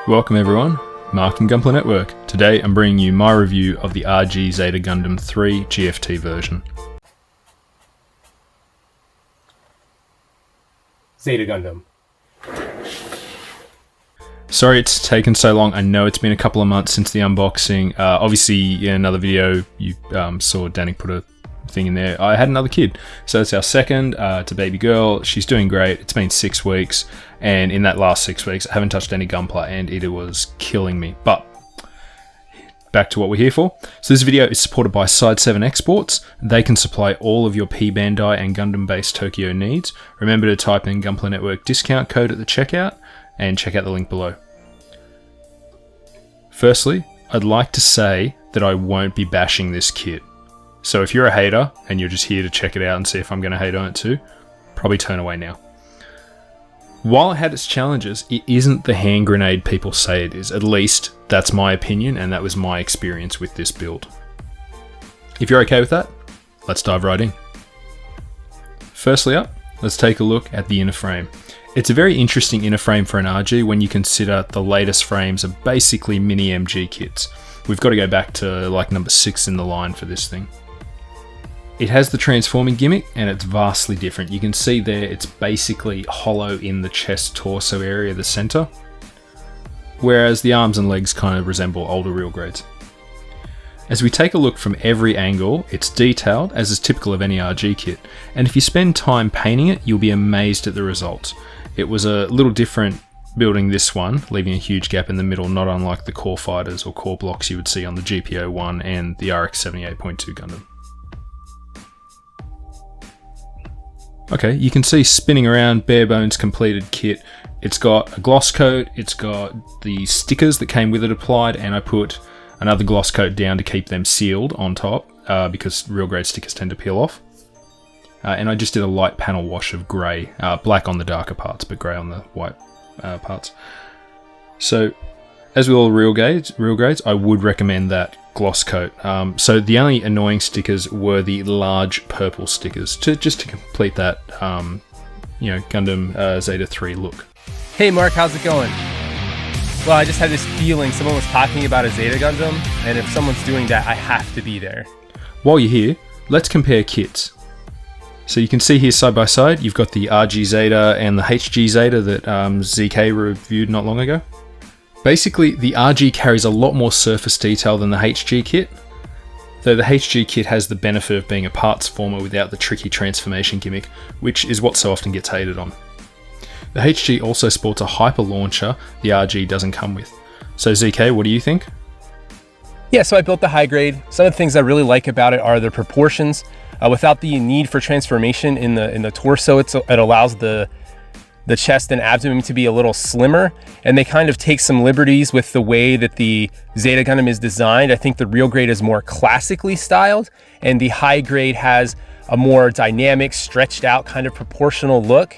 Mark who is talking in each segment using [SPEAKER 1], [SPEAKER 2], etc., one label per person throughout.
[SPEAKER 1] Welcome everyone, Mark from Gunpla Network. Today I'm bringing you my review of the RG Zeta Gundam 3 GFT version.
[SPEAKER 2] Zeta Gundam.
[SPEAKER 1] Sorry it's taken so long. I know it's been a couple of months since the unboxing. Obviously in another video you saw Danny put a thing in there. I had another kid, so it's our second. It's a baby girl. She's doing great. It's been 6 weeks, and in that last 6 weeks I haven't touched any Gunpla and it was killing me. But back to what we're here for. So this video is supported by Side 7 Exports. They can supply all of your P-Bandai and Gundam based Tokyo needs. Remember to type in Gunpla Network discount code at the checkout and check out the link below. Firstly, I'd like to say that I won't be bashing this kit. So if you're a hater and you're just here to check it out and see if I'm going to hate on it too, probably turn away now. While it had its challenges, it isn't the hand grenade people say it is. At least that's my opinion, and that was my experience with this build. If you're okay with that, let's dive right in. Firstly up, let's take a look at the inner frame. It's a very interesting inner frame for an RG when you consider the latest frames are basically mini MG kits. We've got to go back to like number 6 in the line for this thing. It has the transforming gimmick and it's vastly different. You can see there it's basically hollow in the chest torso area, the center, whereas the arms and legs kind of resemble older real grades. As we take a look from every angle, it's detailed as is typical of any RG kit, and if you spend time painting it, you'll be amazed at the results. It was a little different building this one, leaving a huge gap in the middle, not unlike the core fighters or core blocks you would see on the GPO-1 and the RX-78.2 Gundam. Okay, you can see spinning around, bare bones completed kit. It's got a gloss coat, it's got the stickers that came with it applied, and I put another gloss coat down to keep them sealed on top because real grade stickers tend to peel off. And I just did a light panel wash of grey, black on the darker parts, but grey on the white parts. So, as with all real grades, I would recommend that gloss coat. So the only annoying stickers were the large purple stickers, just to complete that, Gundam Zeta 3 look.
[SPEAKER 2] Hey Mark, how's it going? Well, I just had this feeling someone was talking about a Zeta Gundam, and if someone's doing that, I have to be there.
[SPEAKER 1] While you're here, let's compare kits. So you can see here side by side, you've got the RG Zeta and the HG Zeta that ZK reviewed not long ago. Basically, the RG carries a lot more surface detail than the HG kit, though the HG kit has the benefit of being a parts former without the tricky transformation gimmick, which is what so often gets hated on. The HG also sports a hyper launcher the RG doesn't come with. So ZK, what do you think?
[SPEAKER 2] Yeah, so I built the high grade. Some of the things I really like about it are the proportions. Without the need for transformation in the torso, it allows the chest and abdomen to be a little slimmer, and they kind of take some liberties with the way that the Zeta Gundam is designed. I think the real grade is more classically styled, and the high grade has a more dynamic, stretched out kind of proportional look.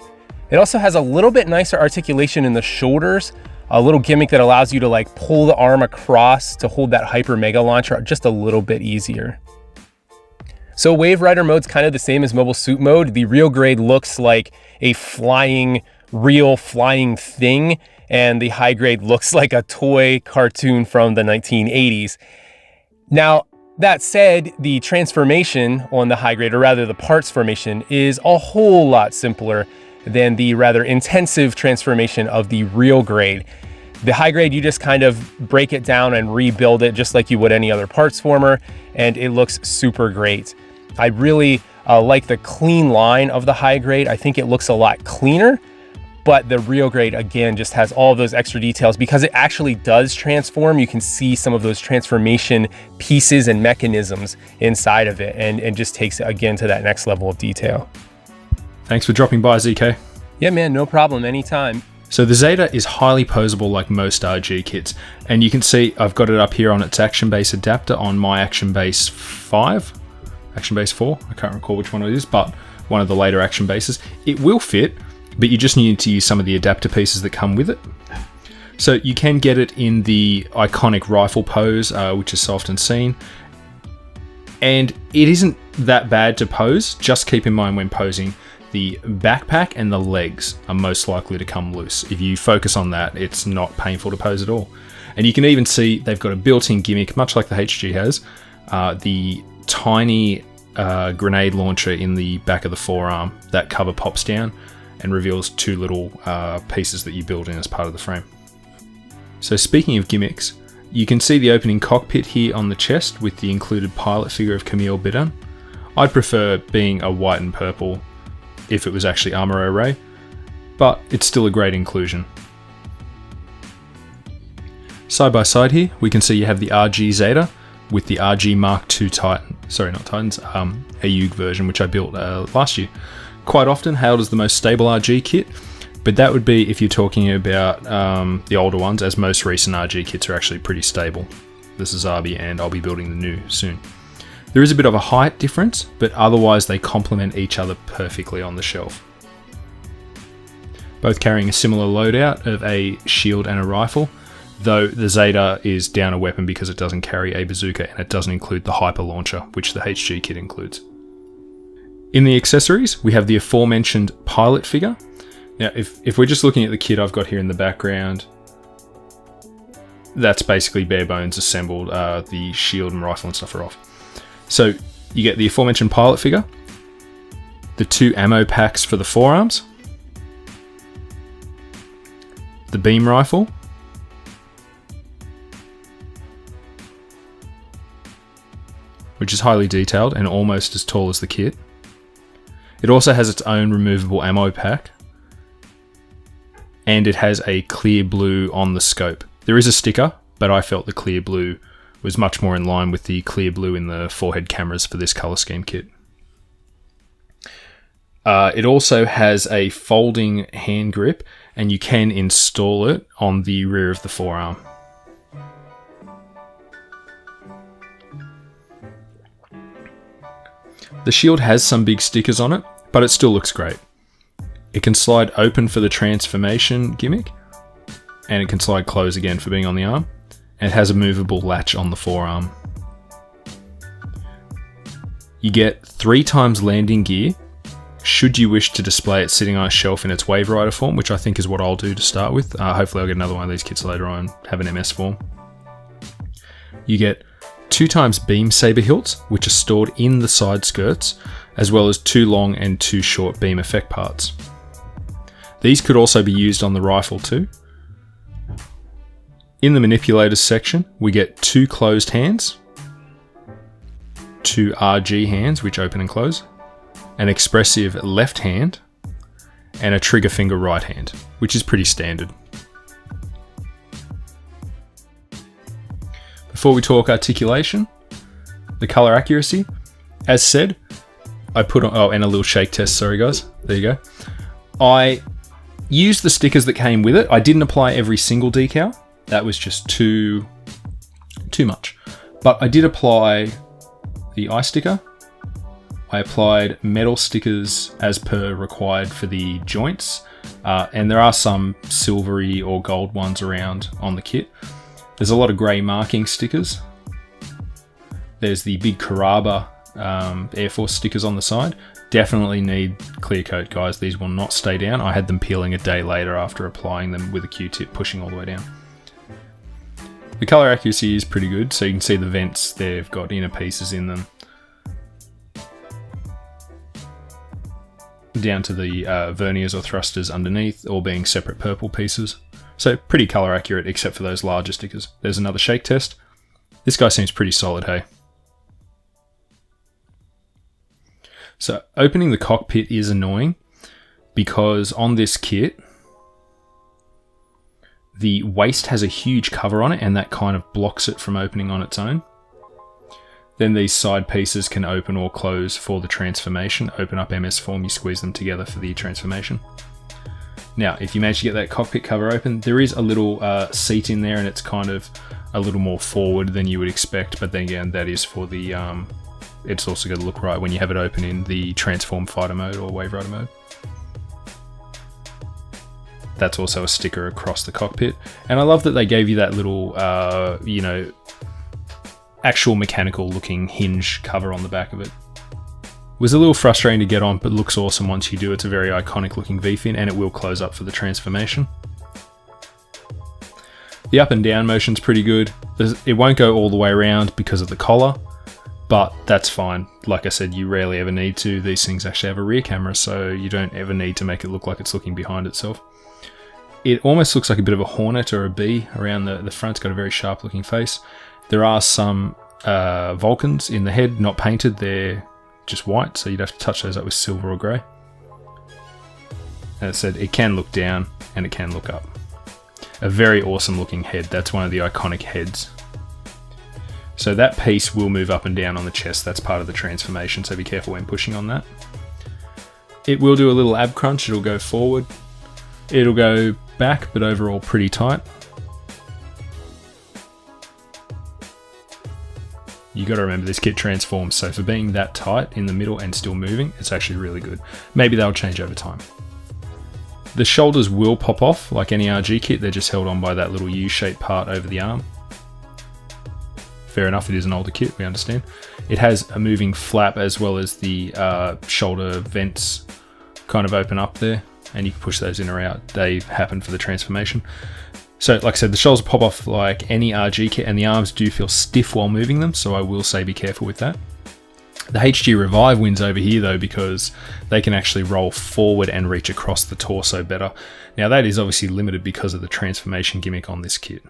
[SPEAKER 2] It also has a little bit nicer articulation in the shoulders, a little gimmick that allows you to like pull the arm across to hold that hyper mega launcher just a little bit easier. So Wave Rider mode's kind of the same as Mobile Suit mode. The real grade looks like a real flying thing, and the high grade looks like a toy cartoon from the 1980s. Now, that said, the transformation on the high grade, or rather the parts formation, is a whole lot simpler than the rather intensive transformation of the real grade. The high grade, you just kind of break it down and rebuild it just like you would any other parts former, and it looks super great. I really like the clean line of the high grade. I think it looks a lot cleaner, but the real grade, again, just has all those extra details because it actually does transform. You can see some of those transformation pieces and mechanisms inside of it, and just takes it, again, to that next level of detail.
[SPEAKER 1] Thanks for dropping by, ZK.
[SPEAKER 2] Yeah, man, no problem, anytime.
[SPEAKER 1] So the Zeta is highly posable like most RG kits, and you can see I've got it up here on its Action Base adapter on my Action Base 5. Action Base 4, I can't recall which one it is, but one of the later Action Bases. It will fit, but you just need to use some of the adapter pieces that come with it. So you can get it in the iconic rifle pose, which is so often seen. And it isn't that bad to pose, just keep in mind when posing, The backpack and the legs are most likely to come loose. If you focus on that, it's not painful to pose at all. And you can even see they've got a built-in gimmick, much like the HG has, the tiny grenade launcher in the back of the forearm. That cover pops down and reveals two little pieces that you build in as part of the frame. So speaking of gimmicks, you can see the opening cockpit here on the chest with the included pilot figure of Camille Bidan. I'd prefer being a white and purple if it was actually Amuro Ray, but it's still a great inclusion. Side by side here, we can see you have the RG Zeta with the RG Mark II Titan, sorry not Titans, AUG version, which I built last year. Quite often hailed as the most stable RG kit, but that would be if you're talking about the older ones, as most recent RG kits are actually pretty stable. This is Arby, and I'll be building the new soon. There is a bit of a height difference, but otherwise they complement each other perfectly on the shelf. Both carrying a similar loadout of a shield and a rifle, though the Zeta is down a weapon because it doesn't carry a bazooka and it doesn't include the hyper launcher, which the HG kit includes. In the accessories, we have the aforementioned pilot figure. Now, if we're just looking at the kit I've got here in the background, that's basically bare bones assembled. The shield and rifle and stuff are off. So you get the aforementioned pilot figure, the two ammo packs for the forearms, the beam rifle, which is highly detailed and almost as tall as the kit. It also has its own removable ammo pack, and it has a clear blue on the scope. There is a sticker, but I felt the clear blue was much more in line with the clear blue in the forehead cameras for this color scheme kit. It also has a folding hand grip, and you can install it on the rear of the forearm. The shield has some big stickers on it, but it still looks great. It can slide open for the transformation gimmick, and it can slide close again for being on the arm, and it has a movable latch on the forearm. You get 3 times landing gear, should you wish to display it sitting on a shelf in its Wave Rider form, which I think is what I'll do to start with. Hopefully I'll get another one of these kits later on, have an MS form. You get 2 times beam saber hilts, which are stored in the side skirts, as well as 2 long and 2 short beam effect parts. These could also be used on the rifle too. In the manipulators section, we get 2 closed hands, 2 RG hands, which open and close, an expressive left hand, and a trigger finger right hand, which is pretty standard. Before we talk articulation, the color accuracy, as said, I put on, and a little shake test, sorry guys, there you go. I used the stickers that came with it. I didn't apply every single decal, that was just too much. But I did apply the eye sticker, I applied metal stickers as per required for the joints, and there are some silvery or gold ones around on the kit. There's a lot of grey marking stickers. There's the big Karaba Air Force stickers on the side. Definitely need clear coat, guys. These will not stay down. I had them peeling a day later after applying them with a Q-tip pushing all the way down. The colour accuracy is pretty good, so you can see the vents, they've got inner pieces in them. Down to the verniers or thrusters underneath, all being separate purple pieces. So pretty colour accurate except for those larger stickers. There's another shake test. This guy seems pretty solid, hey? So opening the cockpit is annoying because on this kit, the waist has a huge cover on it and that kind of blocks it from opening on its own. Then these side pieces can open or close for the transformation. Open up MS form, you squeeze them together for the transformation. Now, if you manage to get that cockpit cover open, there is a little seat in there and it's kind of a little more forward than you would expect, but then again, that is for the, it's also going to look right when you have it open in the transform fighter mode or wave rider mode. That's also a sticker across the cockpit. And I love that they gave you that little, you know, actual mechanical looking hinge cover on the back of it. Was a little frustrating to get on, but looks awesome once you do. It's a very iconic looking V-fin, and it will close up for the transformation. The up and down motion's pretty good. It won't go all the way around because of the collar, but that's fine. Like I said, you rarely ever need to. These things actually have a rear camera, so you don't ever need to make it look like it's looking behind itself. It almost looks like a bit of a hornet or a bee around the front. It's got a very sharp looking face. There are some Vulcans in the head, not painted. They're just white, so you'd have to touch those up with silver or grey. As I said, it can look down and it can look up. A very awesome looking head. That's one of the iconic heads. So that piece will move up and down on the chest. That's part of the transformation, so be careful when pushing on that. It will do a little ab crunch. It'll go forward. It'll go back, but overall pretty tight. You got to remember this kit transforms, so for being that tight in the middle and still moving, it's actually really good. Maybe they'll change over time. The shoulders will pop off like any RG kit. They're just held on by that little U-shaped part over the arm. Fair enough, it is an older kit, we understand. It has a moving flap as well as the shoulder vents kind of open up there, and you can push those in or out. They happen for the transformation. So like I said, the shoulders pop off like any RG kit, and the arms do feel stiff while moving them, so I will say be careful with that. The HG Revive wins over here though, because they can actually roll forward and reach across the torso better. Now that is obviously limited because of the transformation gimmick on this kit.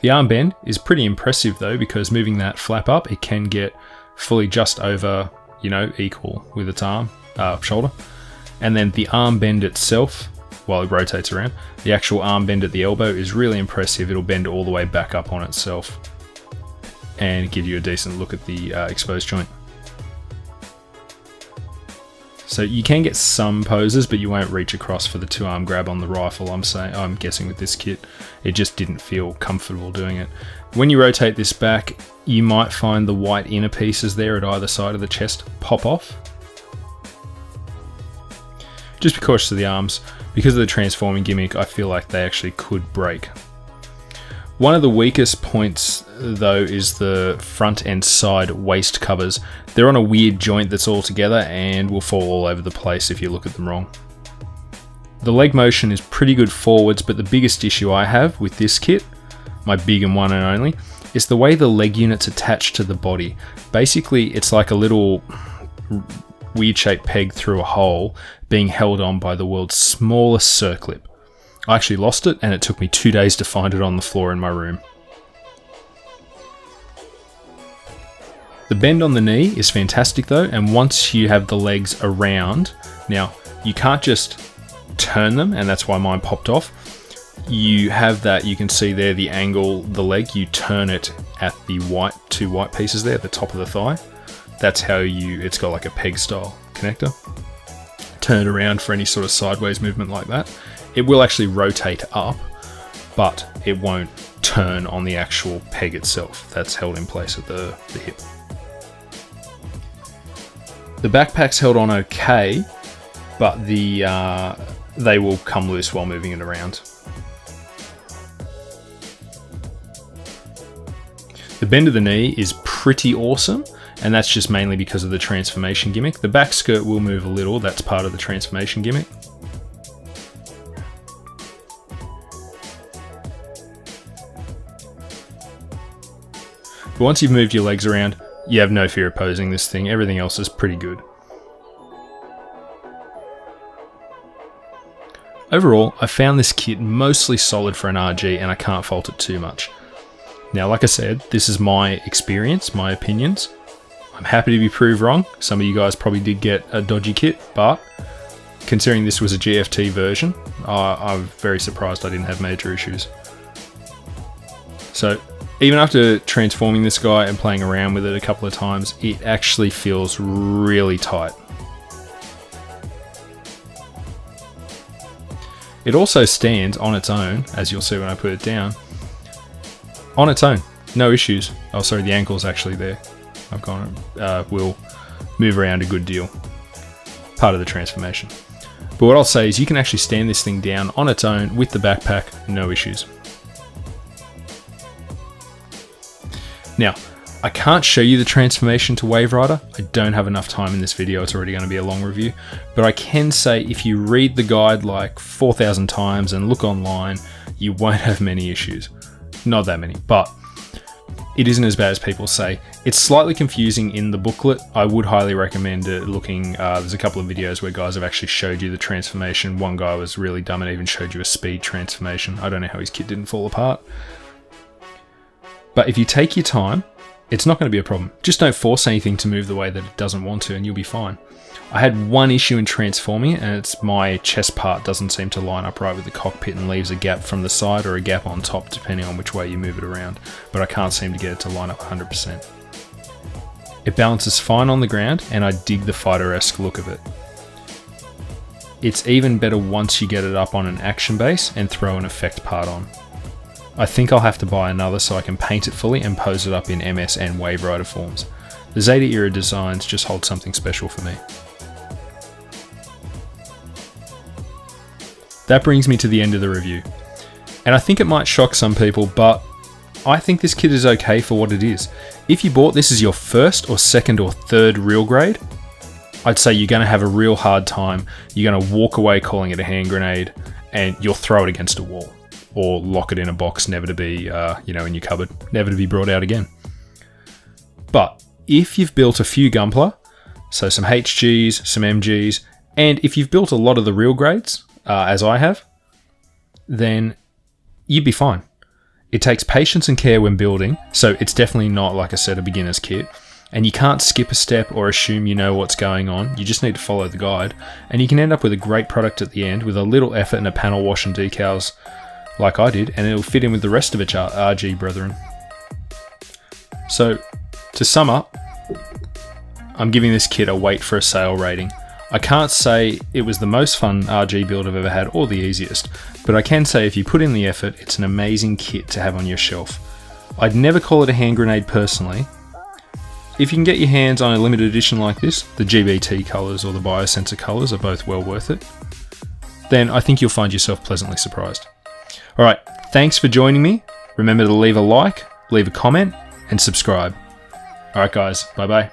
[SPEAKER 1] The arm bend is pretty impressive though, because moving that flap up, it can get fully just over, you know, equal with its arm, shoulder. And then the arm bend itself, while it rotates around, the actual arm bend at the elbow is really impressive. It'll bend all the way back up on itself and give you a decent look at the exposed joint. So you can get some poses, but you won't reach across for the two arm grab on the rifle. I'm guessing with this kit, it just didn't feel comfortable doing it. When you rotate this back, you might find the white inner pieces there at either side of the chest pop off. Just be cautious of the arms. Because of the transforming gimmick, I feel like they actually could break. One of the weakest points though is the front and side waist covers. They're on a weird joint that's all together and will fall all over the place if you look at them wrong. The leg motion is pretty good forwards, but the biggest issue I have with this kit, my big and one and only, is the way the leg units attach to the body. Basically, it's like a little weird shaped peg through a hole being held on by the world's smallest circlip. I actually lost it, and it took me 2 days to find it on the floor in my room. The bend on the knee is fantastic though, and once you have the legs around, now you can't just turn them, and that's why mine popped off. You have that, you can see there the angle, the leg, you turn it at the two white pieces there at the top of the thigh. That's how it's got like a peg style connector. Turn it around for any sort of sideways movement like that. It will actually rotate up, but it won't turn on the actual peg itself. That's held in place at the hip. The backpack's held on okay, but they will come loose while moving it around. The bend of the knee is pretty awesome, and that's just mainly because of the transformation gimmick. The back skirt will move a little, that's part of the transformation gimmick. But once you've moved your legs around, you have no fear of posing this thing. Everything else is pretty good. Overall, I found this kit mostly solid for an RG, and I can't fault it too much. Now, like I said, this is my experience, my opinions. I'm happy to be proved wrong. Some of you guys probably did get a dodgy kit, but considering this was a GFT version, I'm very surprised I didn't have major issues. So, even after transforming this guy and playing around with it a couple of times, it actually feels really tight. It also stands on its own, as you'll see when I put it down. On its own, no issues. Oh, sorry, the ankle's actually there. I've gone, will move around a good deal. Part of the transformation. But what I'll say is you can actually stand this thing down on its own with the backpack, no issues. Now, I can't show you the transformation to Wave Rider. I don't have enough time in this video. It's already going to be a long review. But I can say if you read the guide like 4,000 times and look online, you won't have many issues. Not that many, but it isn't as bad as people say. It's slightly confusing in the booklet. I would highly recommend it looking. There's a couple of videos where guys have actually showed you the transformation. One guy was really dumb and even showed you a speed transformation. I don't know how his kit didn't fall apart. But if you take your time, it's not going to be a problem. Just don't force anything to move the way that it doesn't want to and you'll be fine. I had one issue in transforming it, and it's my chest part doesn't seem to line up right with the cockpit and leaves a gap from the side or a gap on top depending on which way you move it around, but I can't seem to get it to line up 100%. It balances fine on the ground and I dig the fighter-esque look of it. It's even better once you get it up on an action base and throw an effect part on. I think I'll have to buy another so I can paint it fully and pose it up in MS and Wave Rider forms. The Zeta era designs just hold something special for me. That brings me to the end of the review. And I think it might shock some people, but I think this kit is okay for what it is. If you bought this as your first or second or third real grade, I'd say you're going to have a real hard time. You're going to walk away calling it a hand grenade and you'll throw it against a wall or lock it in a box, never to be, in your cupboard, never to be brought out again. But if you've built a few Gunpla, so some HGs, some MGs, and if you've built a lot of the real grades, as I have, then you'd be fine. It takes patience and care when building, so it's definitely not, like I said, a beginner's kit. And you can't skip a step or assume you know what's going on. You just need to follow the guide, and you can end up with a great product at the end with a little effort and a panel wash and decals like I did, and it'll fit in with the rest of its RG brethren. So, to sum up, I'm giving this kit a wait for a sale rating. I can't say it was the most fun RG build I've ever had or the easiest, but I can say if you put in the effort, it's an amazing kit to have on your shelf. I'd never call it a hand grenade personally. If you can get your hands on a limited edition like this, the GBT colours or the Biosensor colours are both well worth it, then I think you'll find yourself pleasantly surprised. Alright, thanks for joining me. Remember to leave a like, leave a comment, and subscribe. Alright guys, bye bye.